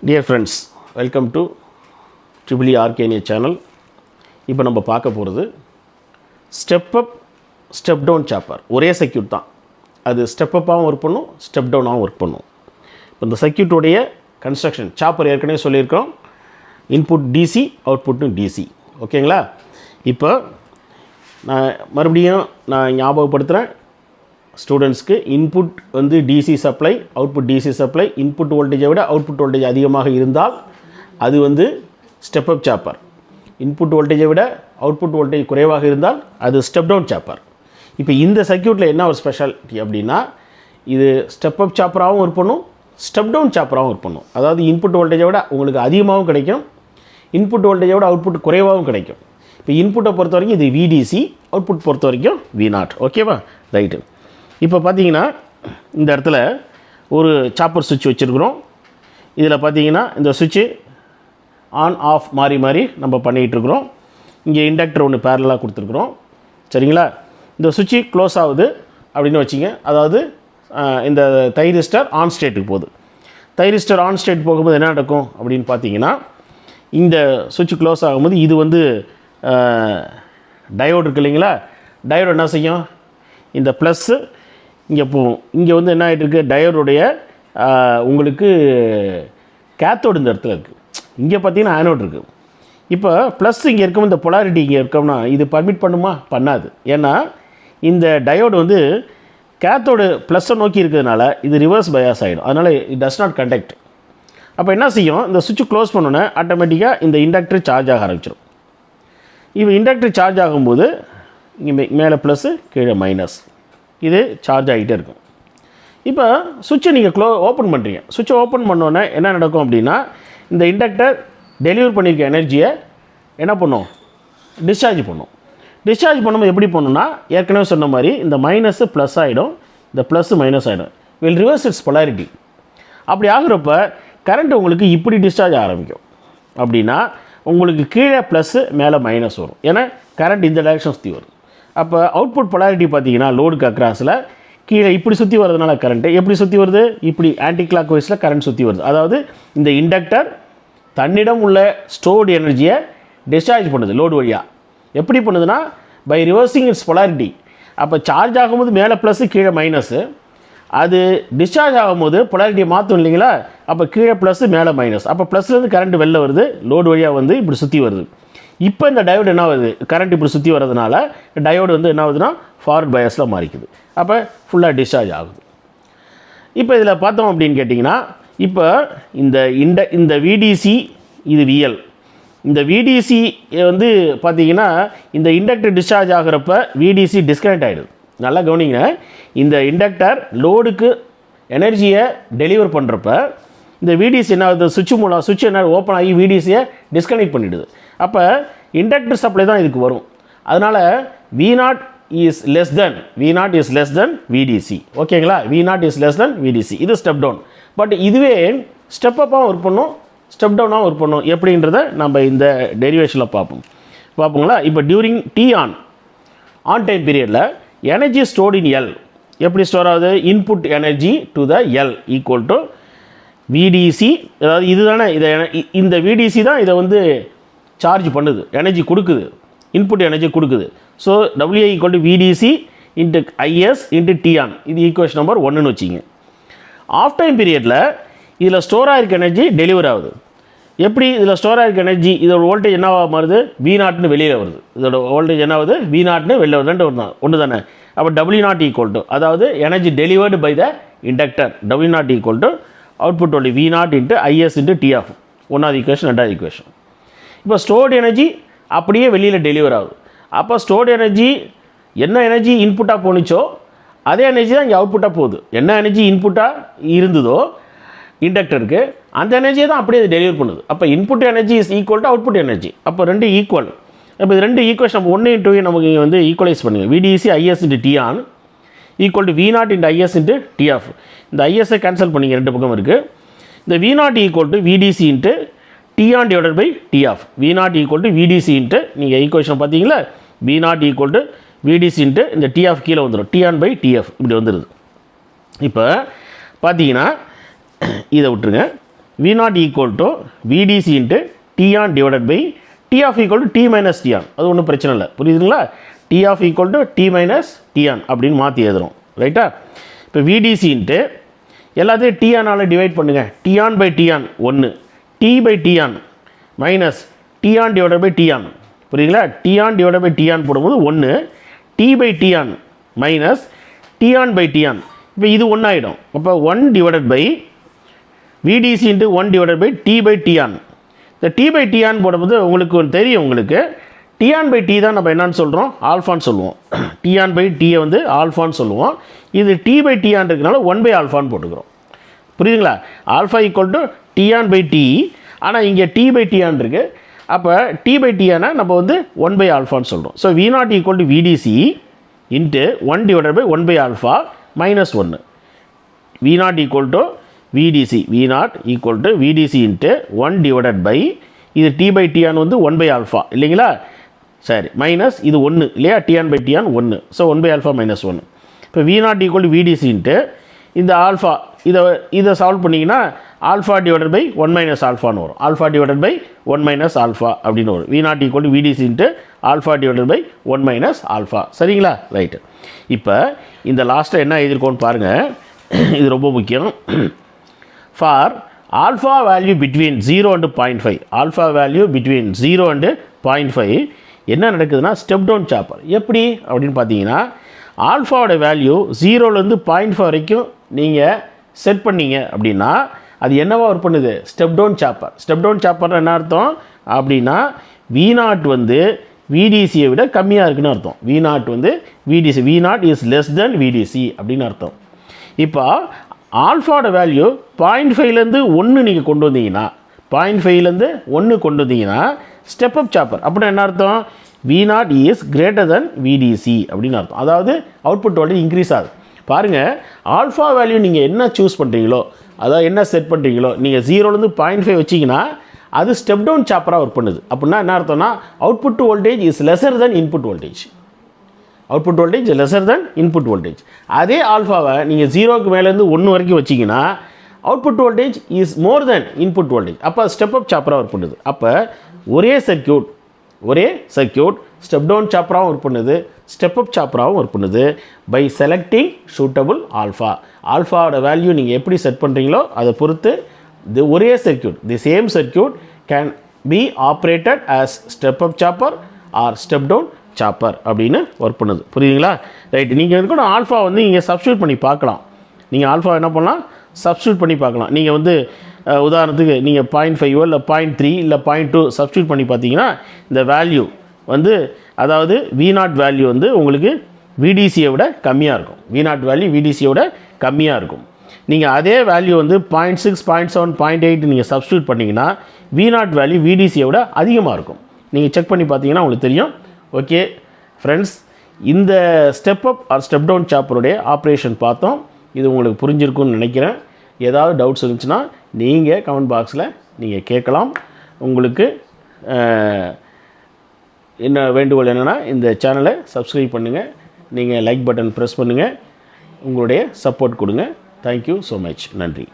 Dear friends, welcome to Triple Arcania channel. இப்போ நம்ம பார்க்க போகிறது step up step down chopper. ஒரே சர்க்யூட் தான், அது ஸ்டெப் அப்பாகவும் ஒர்க் பண்ணும், ஸ்டெப் டவுனாகவும் ஒர்க் பண்ணும். இப்போ இந்த சர்க்யூட்டோடைய கன்ஸ்ட்ரக்ஷன் சாப்பர் ஏற்கனவே சொல்லியிருக்கோம். இன்புட் டிசி, அவுட்புட்டும் டிசி. ஓகேங்களா? இப்போ நான் மறுபடியும் ஞாபகப்படுத்துகிறேன் ஸ்டூடெண்ட்ஸ்க்கு. இன்புட் வந்து DC supply, output DC supply. Input வோல்டேஜை விட அவுட்புட் வோல்டேஜ் அதிகமாக இருந்தால் அது வந்து ஸ்டெப் அப் சாப்பர். இன்புட் வோல்டேஜை விட அவுட்புட் வோல்டேஜ் குறைவாக இருந்தால் அது ஸ்டெப் டவுன் சாப்பர். இப்போ இந்த சர்க்யூட்டில் என்ன ஒரு ஸ்பெஷாலிட்டி அப்படின்னா, இது ஸ்டெப் அப் சாப்பராகவும் ஒர்க் பண்ணும், ஸ்டெப் டவுன் சாப்பராகவும் ஒர்க் பண்ணும். அதாவது இன்புட் வோல்டேஜை விட உங்களுக்கு அதிகமாகவும் கிடைக்கும், இன்புட் வோல்டேஜை விட அவுட்புட் குறைவாகவும் கிடைக்கும். இப்போ இன்புட்டை பொறுத்த வரைக்கும் இது விடிசி, அவுட்புட் பொறுத்த வரைக்கும் V0. ஓகேவா? ரைட்டு. இப்போ பார்த்தீங்கன்னா இந்த இடத்துல ஒரு சாப்பர் சுவிட்ச் வச்சுருக்குறோம். இதில் பார்த்தீங்கன்னா இந்த சுவிட்சு ஆன் ஆஃப் மாறி மாறி நம்ம பண்ணிகிட்ருக்குறோம். இங்கே இண்டக்டர் ஒன்று பேரலாக கொடுத்துருக்குறோம். சரிங்களா? இந்த சுவிட்சு க்ளோஸ் ஆகுது அப்படின்னு வச்சிங்க. அதாவது இந்த தைரிஸ்டர் ஆன் ஸ்டேட்டுக்கு போகுது. தைரிஸ்டர் ஆன் ஸ்டேட் போகும்போது என்ன நடக்கும் அப்படின்னு பார்த்தீங்கன்னா, இந்த சுவிட்சு க்ளோஸ் ஆகும்போது இது வந்து டயோடு இருக்குது இல்லைங்களா? டயோடு என்ன செய்யும், இந்த ப்ளஸ்ஸு இங்கே போகும். இங்கே வந்து என்ன ஆகிட்டு இருக்குது, டயோடுடைய உங்களுக்கு கேத்தோடு இந்த இடத்துல இருக்குது. இங்கே பார்த்தீங்கன்னா ஆனோடு இருக்குது. இப்போ ப்ளஸ் இங்கே இருக்கும், இந்த பொலாரிட்டி இங்கே இருக்கோம்னா இது பர்மிட் பண்ணுமா? பண்ணாது. ஏன்னா இந்த டயோடு வந்து கேத்தோடு ப்ளஸ்ஸை நோக்கி இருக்கிறதுனால இது ரிவர்ஸ் பயாஸ் ஆகிடும். அதனால் இட் டஸ் நாட் கண்டக்ட். அப்போ என்ன செய்யும், இந்த சுவிட்சு க்ளோஸ் பண்ணோன்னே ஆட்டோமேட்டிக்காக இந்த இண்டக்டர் சார்ஜ் ஆக ஆரம்பிச்சிடும். இப்போ இண்டக்டர் சார்ஜ் ஆகும்போது இங்கே மேலே ப்ளஸ்ஸு கீழே மைனஸ், இது சார்ஜ் ஆகிட்டே இருக்கும். இப்போ சுவிட்சை நீங்கள் ஓப்பன் பண்ணுறீங்க. சுவிட்சை ஓப்பன் பண்ணோன்னே என்ன நடக்கும் அப்படின்னா, இந்த இண்டக்டர் டெலிவர் பண்ணியிருக்க எனர்ஜியை என்ன பண்ணும், டிஸ்சார்ஜ் பண்ணும். டிஸ்சார்ஜ் பண்ணும்போது எப்படி பண்ணுன்னா, ஏற்கனவே சொன்ன மாதிரி இந்த மைனஸு ப்ளஸ் ஆகிடும், இந்த ப்ளஸ்ஸு மைனஸ் ஆகிடும். Will reverse it's polarity. அப்படி ஆகுறப்ப கரண்ட் உங்களுக்கு இப்படி டிஸ்சார்ஜ் ஆரம்பிக்கும். அப்படின்னா உங்களுக்கு கீழே ப்ளஸ்ஸு மேலே மைனஸ் வரும். ஏன்னா கரண்ட் இந்த டைரெக்ஷன் சுற்றி வரும். அப்போ அவுட்புட் பொலாரிட்டி பார்த்தீங்கன்னா லோடுக்கு அக்ராஸில் கீழே இப்படி சுற்றி வரதுனால கரண்ட்டு எப்படி சுற்றி வருது, இப்படி ஆன்டி கிளாக் வைஸில் கரண்ட் சுற்றி வருது. அதாவது இந்த இண்டக்டர் தன்னிடம் உள்ள ஸ்டோர்டு எனர்ஜியை டிஸ்சார்ஜ் பண்ணுது லோடு வழியாக. எப்படி பண்ணுதுன்னா, பை ரிவர்சிங் இட்ஸ் பொலாரிட்டி. அப்போ சார்ஜ் ஆகும்போது மேலே ப்ளஸ்ஸு கீழே மைனஸு, அது டிஸ்சார்ஜ் ஆகும்போது பொலாரிட்டியை மாற்றும் இல்லைங்களா? அப்போ கீழே ப்ளஸ்ஸு மேலே மைனஸ். அப்போ ப்ளஸ்லேருந்து கரண்ட் வெளில வருது, லோடு வழியாக வந்து இப்படி சுற்றி வருது. இப்போ இந்த டயோடு என்ன ஆகுது, கரண்ட் இப்படி சுற்றி வரதுனால டயோடு வந்து என்ன ஆகுதுன்னா ஃபார்வர்ட் பயாஸில் மாறிக்குது. அப்போ ஃபுல்லாக டிஸ்சார்ஜ் ஆகுது. இப்போ இதில் பார்த்தோம் அப்படின்னு கேட்டிங்கன்னா, இப்போ இந்த விடிசி இது விஎல். இந்த விடிசி வந்து பார்த்தீங்கன்னா இந்த இண்டக்டர் டிஸ்சார்ஜ் ஆகிறப்ப விடிசி டிஸ்கனெக்ட் ஆகிடுது. நல்லா கவனிங்க, இந்த இண்டக்டர் லோடுக்கு எனர்ஜியை டெலிவர் பண்ணுறப்ப இந்த விடிசி என்ன ஆகுது, சுவிட்ச் என்ன ஓப்பன் ஆகி விடிசியை டிஸ்கனெக்ட் பண்ணிவிடுது. அப்போ இண்டக்டர் சப்ளை தான் இதுக்கு வரும். அதனால் V0 is less than VDC. ஓகேங்களா? V0 is less than VDC. இது ஸ்டெப் டவுன். பட் இதுவே ஸ்டெப் அப்பாகவும் ஒர்க் பண்ணும், ஸ்டெப் டவுனாகவும் ஒர்க் பண்ணும். எப்படின்றத நம்ம இந்த டெரிவேஷனில் பார்ப்போங்களா? இப்போ டியூரிங் ஆன் டைம் பீரியடில் எனர்ஜி ஸ்டோர்ட் இன் எல் எப்படி ஸ்டோர் ஆகுது, input energy to the L equal to VDC. அதாவது இதுதானே இந்த விடிசி தான் இதை வந்து சார்ஜ் பண்ணுது, எனர்ஜி கொடுக்குது, இன்புட் எனர்ஜி கொடுக்குது. So WI equal to VDC into IS into T on. இது ஈக்குவேஷன் நம்பர் 1ன்னு வச்சிங்க. ஆஃப் டைம் பீரியடில் இதில் ஸ்டோர் ஆகிருக்க எனர்ஜி டெலிவர் ஆகுது. எப்படி இதில் ஸ்டோர் ஆகிருக்க எனர்ஜி, இதோட வோல்டேஜ் என்னவா மாறுது, V0ன்னு வெளியில் வருது. இதோட வோல்டேஜ் என்ன ஆகுது, V0ன்னு வெளியில் வருது. ரெண்டு ஒன்று தானே. அப்போ W0 ஈக்குவல் டு, அதாவது energy delivered by the inductor, W0 equal to output voltage V0 into IS into T off. ஒன்றாவது ஈக்குவேஷன், ரெண்டாவது ஈக்குவேஷன். இப்போ ஸ்டோர்டு எனர்ஜி அப்படியே வெளியில் டெலிவர் ஆகுது. அப்போ ஸ்டோர்டு எனர்ஜி என்ன எனர்ஜி இன்புட்டாக போணுச்சோ அதே எனர்ஜி தான் இங்கே அவுட்புட்டாக போகுது. என்ன எனர்ஜி இன்புட்டாக இருந்ததோ இண்டக்டருக்கு அந்த எனர்ஜியை தான் அப்படியே அது டெலிவர் பண்ணுது. அப்போ input energy is equal to output energy. அப்போ ரெண்டு ஈக்குவல். இப்போ இது ரெண்டு ஈக்குவேஷன் நம்ம 1 × 2 நமக்கு இங்கே வந்து ஈக்குவலைஸ் பண்ணுங்க. VDC IS into T on equal to V0 into IS into T off. இந்த ஐஎஸ்ஐ கேன்சல் பண்ணிங்க, ரெண்டு பக்கம் இருக்குது. இந்த V0 equal to VDC into T on divided by T off. V0 equal to VDC into, நீங்கள் ஈக்குவேஷன் பார்த்தீங்களா, V0 equal to VDC into இந்த டிஆஃப் கீழே வந்துடும், டிஆன் பை டிஎஃப் இப்படி வந்துடுது. இப்போ பார்த்தீங்கன்னா இதை விட்டுருங்க. V naught equal to VDC into T on divided by T of equal to T minus T on. அது ஒன்றும் பிரச்சனை இல்லை, புரியுதுங்களா? T of equal to T minus T on அப்படின்னு மாற்றி எழுதுறோம், ரைட்டா? இப்போ VDC into எல்லாத்தையும் T on ஆல் டிவைட் பண்ணுங்கள். T on by T on 1, T by T on minus T on divided by T on, புரியுதுங்களா? T on divided by T on போடும்போது 1, T by T on minus T on by T on. இப்போ இது 1 ஆகிடும். அப்போ 1 divided by VDC into 1 divided by T by T on. இந்த T by T on போடும்போது உங்களுக்கு தெரியும், உங்களுக்கு T on by T தான் நம்ம என்னன்னு சொல்கிறோம், ஆல்ஃபான்னு சொல்லுவோம். T on by T வந்து ஆல்ஃபான்னு சொல்லுவோம். இது T by T on இருக்கிறனால 1 by ஆல்ஃபான்னு போட்டுக்கிறோம், புரியுதுங்களா? Alpha equal to T on by T, ஆனால் இங்கே T by T on இருக்குது. அப்போ T by T ஆனால் நம்ம வந்து 1 by ஆல்ஃபான்னு சொல்கிறோம். So V naught equal to VDC into 1 divided by 1 by alpha minus 1. V naught equal to VDC. V naught equal to VDC into 1 divided by இது T by T on வந்து 1 by alpha இல்லைங்களா? சரி, minus இது 1 இல்லையா? T on by T on 1. So 1 by alpha minus 1. இப்போ V naught equal to VDC into இந்த alpha இதை solve பண்ணிங்கன்னா ஆல்ஃபா டிவைடட் பை 1 மைனஸ் ஆல்ஃபான்னு வரும். Alpha divided by 1 minus alpha அப்படின்னு வரும். V naught equal to VDC into alpha divided by 1 minus alpha, சரிங்களா? Right. இப்போ இந்த லாஸ்ட்டாக என்ன எழுதியிருக்கோன்னு பாருங்கள், இது ரொம்ப முக்கியம். For alpha value between 0 and 0.5, alpha value between 0 and 0.5 என்ன நடக்குதுன்னா ஸ்டெப் டவுன் சாப்பர். எப்படி அப்படின்னு பார்த்தீங்கன்னா ஆல்ஃபாவோட வேல்யூ 0லேருந்து 0.5 வரைக்கும் நீங்கள் செட் பண்ணீங்க அப்படின்னா அது என்னவா ஒர்க் பண்ணுது? Step down chopper. Step down chopper என்ன அர்த்தம் அப்படின்னா V naught வந்து VDCயை விட கம்மியாக இருக்குன்னு அர்த்தம். V naught வந்து VDC, V naught is less than VDC அப்படின்னு அர்த்தம். இப்போ ஆல்ஃபாவோட வேல்யூ 0.5லேருந்து 1 நீங்கள் கொண்டு வந்தீங்கன்னா, 0.5லேருந்து 1 கொண்டு வந்தீங்கன்னா ஸ்டெப் அப் சாப்பர். அப்படின்னா என்ன அர்த்தம்? V naught is greater than VDC அப்படின்னு அர்த்தம். அதாவது அவுட்புட் வோல்டேஜ் இன்க்ரீஸ் ஆகுது. பாருங்கள், ஆல்ஃபா வேல்யூ நீங்கள் என்ன சூஸ் பண்ணுறீங்களோ, அதாவது என்ன செட் பண்ணுறீங்களோ, நீங்கள் 0லேருந்து 0.5 வச்சிங்கன்னா அது ஸ்டெப் டவுன் சாப்பராக ஒர்க் பண்ணுது. அப்படின்னா என்ன அர்த்தம்னா output voltage is lesser than input voltage. Output voltage lesser than input voltage. அதே ஆல்ஃபாவை நீங்கள் 0க்கு மேலேருந்து 1 வரைக்கும் வச்சிங்கன்னா output voltage is more than input voltage. அப்போ ஸ்டெப் அப் சாப்பராக ஒர்க் பண்ணுது. அப்போ ஒரே சர்க்கியூட் ஸ்டெப் டவுன் சாப்பராகவும் ஒர்க் பண்ணுது, ஸ்டெப் அப் சாப்பராகவும் ஒர்க் பண்ணுது பை செலக்டிங் சூட்டபுள் ஆல்ஃபா. ஆல்ஃபாவோட வேல்யூ நீங்கள் எப்படி செட் பண்ணுறீங்களோ அதை பொறுத்து ஒரே circuit, the same circuit can B operated as step up chopper or step down chopper அப்படின்னு ஒர்க் பண்ணுது, புரியுதுங்களா? ரைட். நீங்கள் கூட ஆல்ஃபா வந்து நீங்கள் சப்ஸ்டியூட் பண்ணி பார்க்கலாம். நீங்கள் ஆல்ஃபா என்ன பண்ணலாம்? சப்ஸ்டியூட் பண்ணி பார்க்கலாம். நீங்கள் வந்து உதாரணத்துக்கு நீங்கள் 0.5 இல்லை 0.3 இல்லை 0.2 சப்ஸ்டியூட் பண்ணி பார்த்தீங்கன்னா இந்த வேல்யூ வந்து, அதாவது V naught வேல்யூ வந்து உங்களுக்கு VDCயை விட கம்மியாக இருக்கும். V naught வேல்யூ VDCயை விட கம்மியாக இருக்கும். நீங்கள் அதே வேல்யூ வந்து 0.6, 0.7, 0.8 நீங்கள் சப்ஸ்டியூட் பண்ணிங்கன்னா V naught வேல்யூ VDCயை விட அதிகமாக இருக்கும். நீங்கள் செக் பண்ணி பார்த்தீங்கன்னா உங்களுக்கு தெரியும். ஓகே ஃப்ரெண்ட்ஸ், இந்த step up or step down சாப்பருடைய ஆப்ரேஷன் பார்த்தோம். இது உங்களுக்கு புரிஞ்சிருக்குன்னு நினைக்கிறேன். ஏதாவது டவுட்ஸ் இருந்துச்சுன்னா நீங்கள் கமெண்ட் பாக்ஸில் நீங்கள் கேட்கலாம். உங்களுக்கு என்ன வேண்டுகோள் என்னென்னா இந்த சேனலை சப்ஸ்கிரைப் பண்ணுங்கள், நீங்கள் லைக் பட்டன் ப்ரெஸ் பண்ணுங்கள், உங்களுடைய சப்போர்ட் கொடுங்க. Thank you so much. நன்றி.